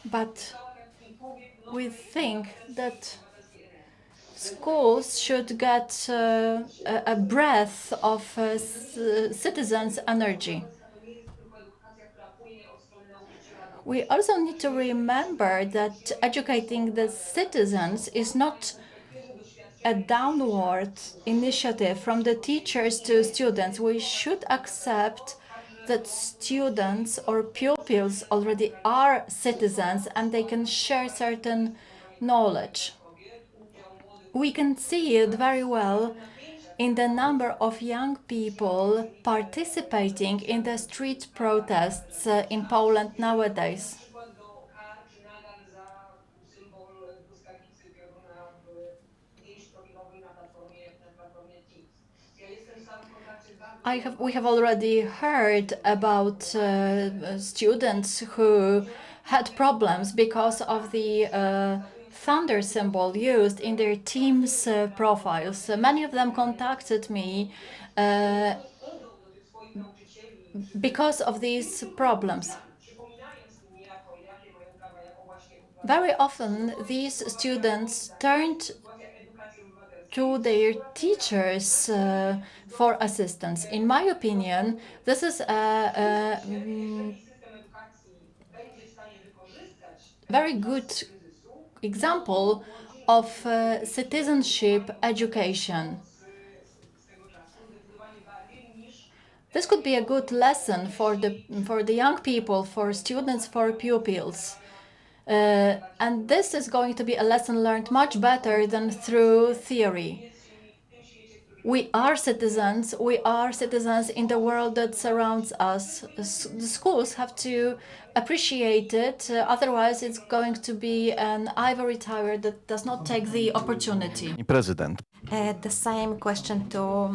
But we think that schools should get a breath of citizens' energy. We also need to remember that educating the citizens is not a downward initiative from the teachers to students. We should accept that students or pupils already are citizens and they can share certain knowledge. We can see it very well in the number of young people participating in the street protests in Poland nowadays. We have already heard about students who had problems because of the thunder symbol used in their team's profiles. Many of them contacted me because of these problems. Very often, these students turned to their teachers for assistance. In my opinion, this is a very good example of citizenship education. This could be a good lesson for the young people, for students, for pupils. And this is going to be a lesson learned much better than through theory. We are citizens in the world that surrounds us. The schools have to appreciate it, otherwise it's going to be an ivory tower that does not take the opportunity. Prezydent. The same question to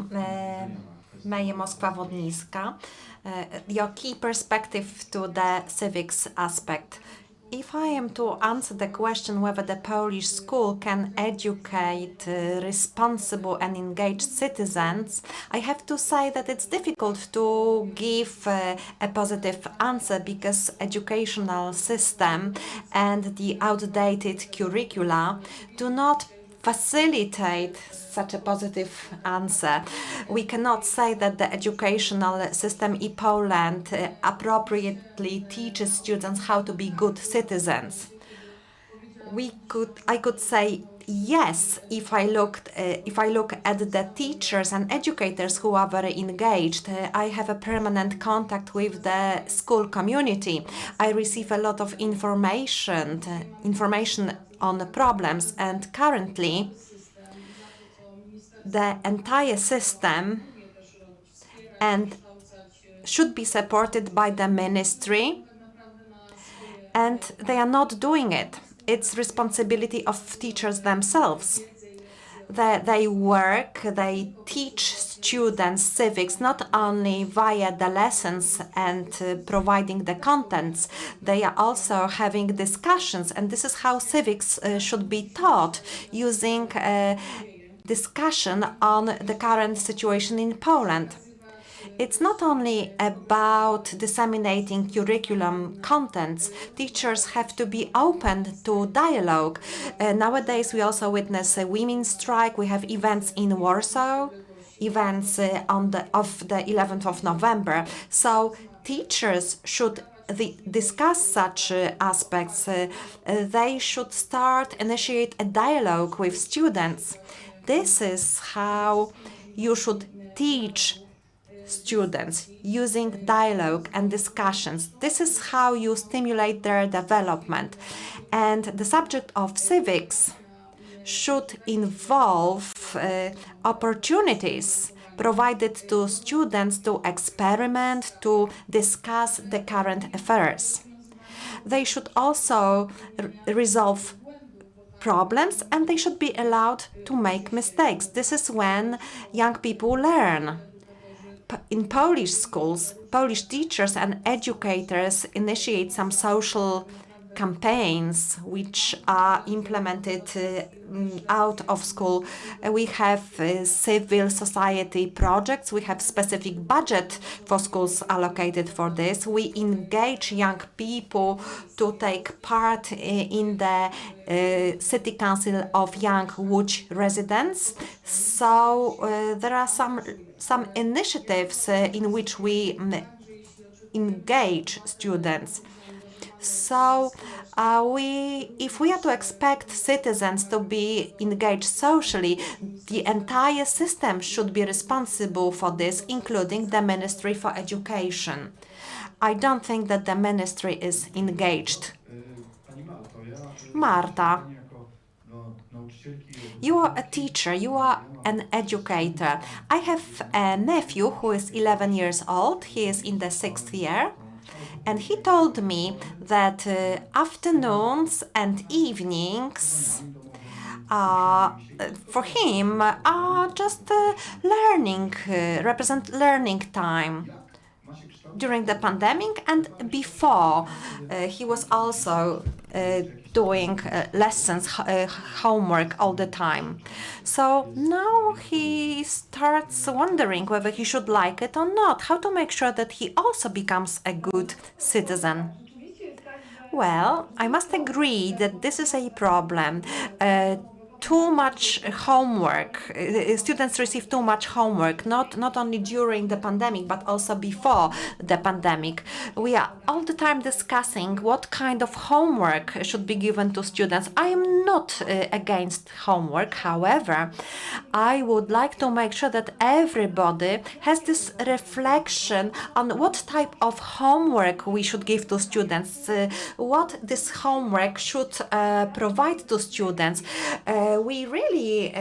Mayor Moskwa-Wodniska. Your key perspective to the civics aspect. If I am to answer the question whether the Polish school can educate responsible and engaged citizens, I have to say that it's difficult to give a positive answer because educational system and the outdated curricula do not facilitate such a positive answer. We cannot say that the educational system in Poland appropriately teaches students how to be good citizens. I could say yes if I look at the teachers and educators who are very engaged. I have a permanent contact with the school community. I receive a lot of information on the problems, and currently the entire system and should be supported by the ministry, and they are not doing it. It's responsibility of teachers themselves. They work, they teach students civics not only via the lessons and providing the contents, they are also having discussions, and this is how civics should be taught, using discussion on the current situation in Poland. It's not only about disseminating curriculum contents. Teachers have to be open to dialogue. Nowadays, we also witness a women's strike. We have events in Warsaw, events of the 11th of November. So teachers should discuss such aspects. They should initiate a dialogue with students. This is how you should teach students, using dialogue and discussions. This is how you stimulate their development. And the subject of civics should involve opportunities provided to students to experiment, to discuss the current affairs. They should also resolve problems, and they should be allowed to make mistakes. This is when young people learn. In Polish schools, Polish teachers and educators initiate some social campaigns which are implemented out of school. We have civil society projects. We have specific budget for schools allocated for this. We engage young people to take part in the City Council of Young Łódź residents. So there are some initiatives in which we engage students. So if we are to expect citizens to be engaged socially, the entire system should be responsible for this, including the Ministry for Education. I don't think that the ministry is engaged. Marta, you are a teacher, you are an educator. I have a nephew who is 11 years old. He is in the 6th year. And he told me that afternoons and evenings for him are just represent learning time. During the pandemic and before, he was also doing lessons, homework all the time. So now he starts wondering whether he should like it or not, how to make sure that he also becomes a good citizen. Well, I must agree that this is a problem. Too much homework. Students receive too much homework, not only during the pandemic, but also before the pandemic. We are all the time discussing what kind of homework should be given to students. I am not against homework. However, I would like to make sure that everybody has this reflection on what type of homework we should give to students, what this homework should provide to students. We really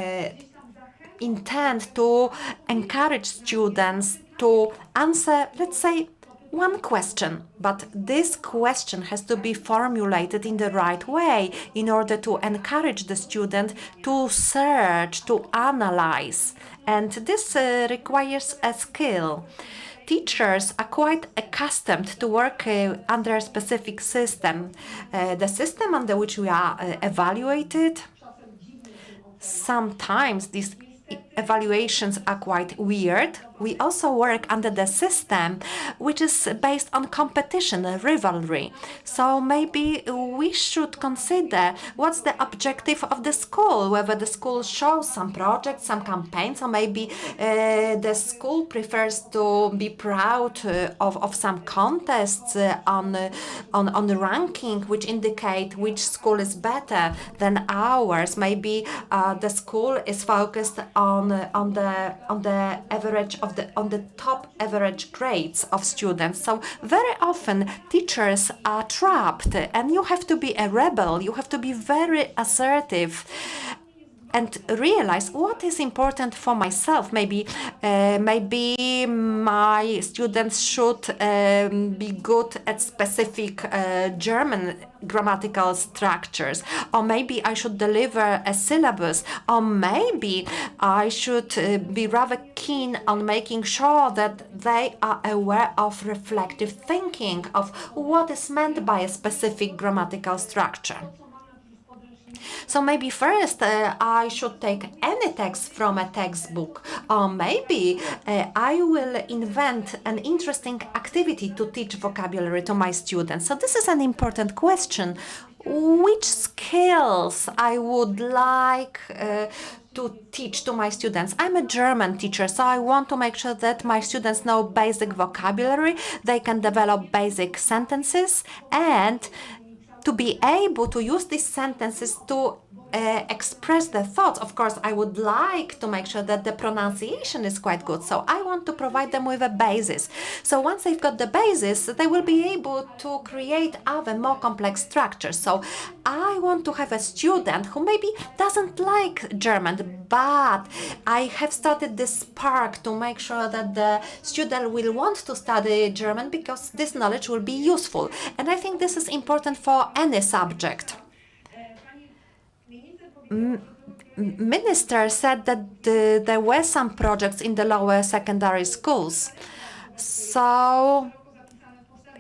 intend to encourage students to answer, let's say, one question, but this question has to be formulated in the right way in order to encourage the student to search, to analyze, and this requires a skill. Teachers are quite accustomed to work under a specific system, the system under which we are evaluated. Sometimes these evaluations are quite weird. We also work under the system which is based on competition, rivalry. So maybe we should consider what's the objective of the school, whether the school shows some projects, some campaigns, or maybe the school prefers to be proud of some contests on the ranking which indicate which school is better than ours. Maybe the school is focused on the average on the top average grades of students. So very often teachers are trapped, and you have to be a rebel. You have to be very assertive and realize what is important for myself. Maybe my students should be good at specific German grammatical structures, or maybe I should deliver a syllabus, or maybe I should be rather keen on making sure that they are aware of reflective thinking, of what is meant by a specific grammatical structure. So maybe first I should take any text from a textbook, or maybe I will invent an interesting activity to teach vocabulary to my students. So this is an important question. Which skills I would like to teach to my students? I'm a German teacher, so I want to make sure that my students know basic vocabulary, they can develop basic sentences, and to be able to use these sentences to express their thoughts. Of course, I would like to make sure that the pronunciation is quite good, so I want to provide them with a basis. So once they've got the basis, they will be able to create other more complex structures. So I want to have a student who maybe doesn't like German, but I have started this spark to make sure that the student will want to study German because this knowledge will be useful. And I think this is important for any subject. Minister said that there were some projects in the lower secondary schools. So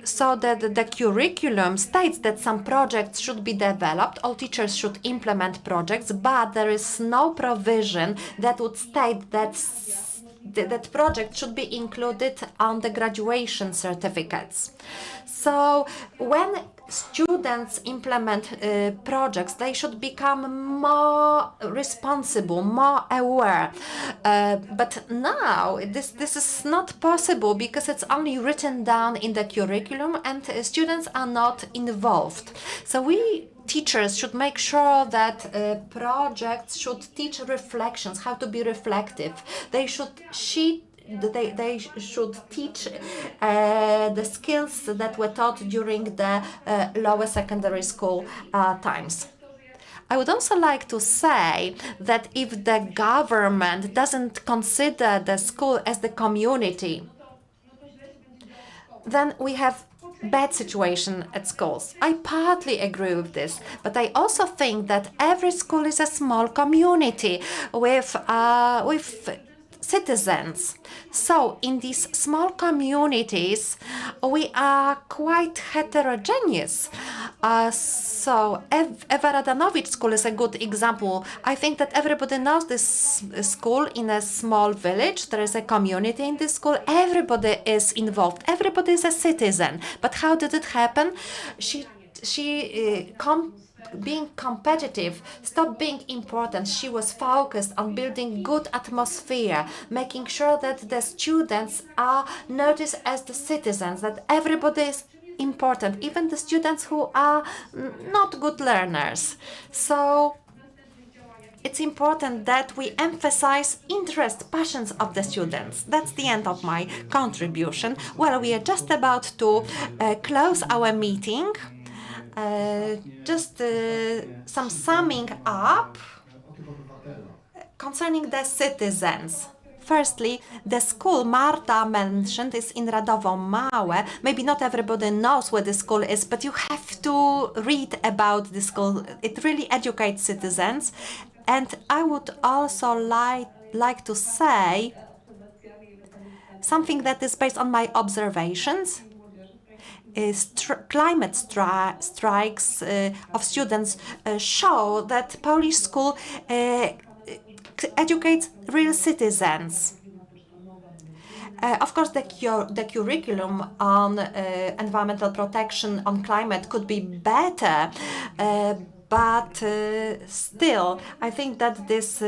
so that the curriculum states that some projects should be developed, all teachers should implement projects, but there is no provision that would state that project should be included on the graduation certificates. So when students implement projects, they should become more responsible, more aware. But now this is not possible because it's only written down in the curriculum and students are not involved. So we teachers should make sure that projects should teach reflections, how to be reflective. They should they should teach the skills that were taught during the lower secondary school times. I would also like to say that if the government doesn't consider the school as the community, then we have bad situation at schools. I partly agree with this, but I also think that every school is a small community with citizens. So in these small communities, we are quite heterogeneous. So Eva Radanowicz School is a good example. I think that everybody knows this school in a small village. There is a community in this school. Everybody is involved. Everybody is a citizen. But how did it happen? Being competitive, stopped being important. She was focused on building good atmosphere, making sure that the students are noticed as the citizens, that everybody is important, even the students who are not good learners. So it's important that we emphasize interest, passions of the students. That's the end of my contribution. Well, we are just about to close our meeting. Just some summing up concerning the citizens. Firstly, the school Marta mentioned is in Radowo Małe. Maybe not everybody knows where the school is, but you have to read about the school. It really educates citizens. And I would also like to say something that is based on my observations. Climate strikes of students show that Polish school educates real citizens. Of course, the curriculum on environmental protection, on climate could be better, but still, I think that this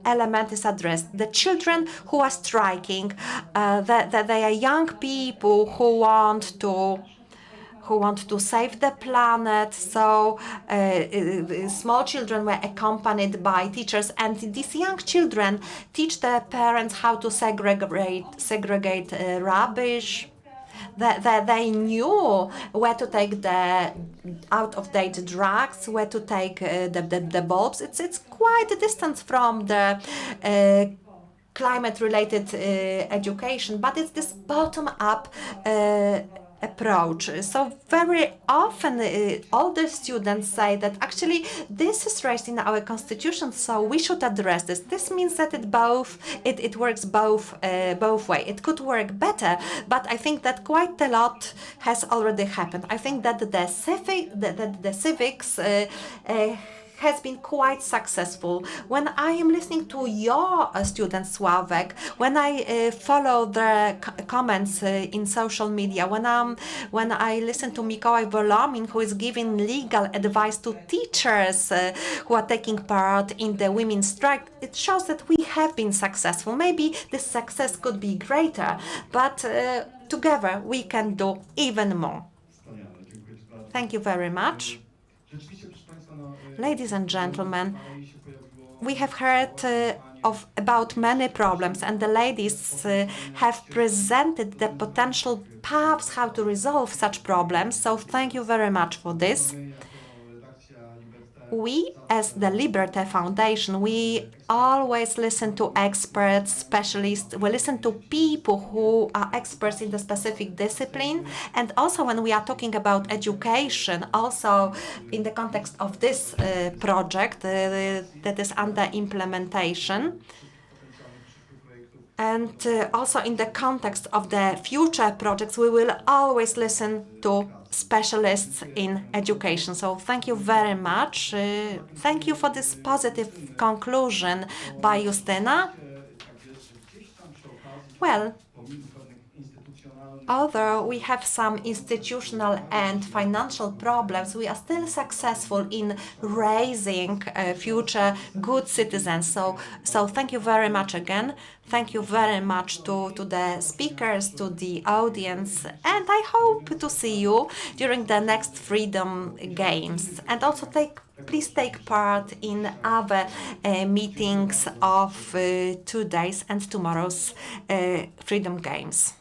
element is addressed. The children who are striking, that they are young people who want to save the planet. So small children were accompanied by teachers, and these young children teach their parents how to segregate rubbish. That they knew where to take the out-of-date drugs, where to take the bulbs. It's quite a distance from the climate-related education, but it's this bottom-up approach. So very often all the students say that actually this is raised in our constitution, so we should address this. This means that it works both way. It could work better, but I think that quite a lot has already happened. I think that the civics has been quite successful. When I am listening to your students, Sławek, when I follow the comments in social media, when I listen to Mikołaj Wolomin, who is giving legal advice to teachers who are taking part in the women's strike, it shows that we have been successful. Maybe this success could be greater, but together we can do even more. Thank you very much. Ladies and gentlemen, we have heard about many problems, and the ladies have presented the potential paths how to resolve such problems, so thank you very much for this. We, as the Liberté Foundation, we always listen to experts, specialists. We listen to people who are experts in the specific discipline. And also when we are talking about education, also in the context of this project that is under implementation, And also in the context of the future projects, we will always listen to specialists in education. So thank you very much. Thank you for this positive conclusion by Justyna. Well, although we have some institutional and financial problems, we are still successful in raising future good citizens. So thank you very much again. Thank you very much to the speakers, to the audience, and I hope to see you during the next Freedom Games. And also please take part in other meetings of today's and tomorrow's Freedom Games.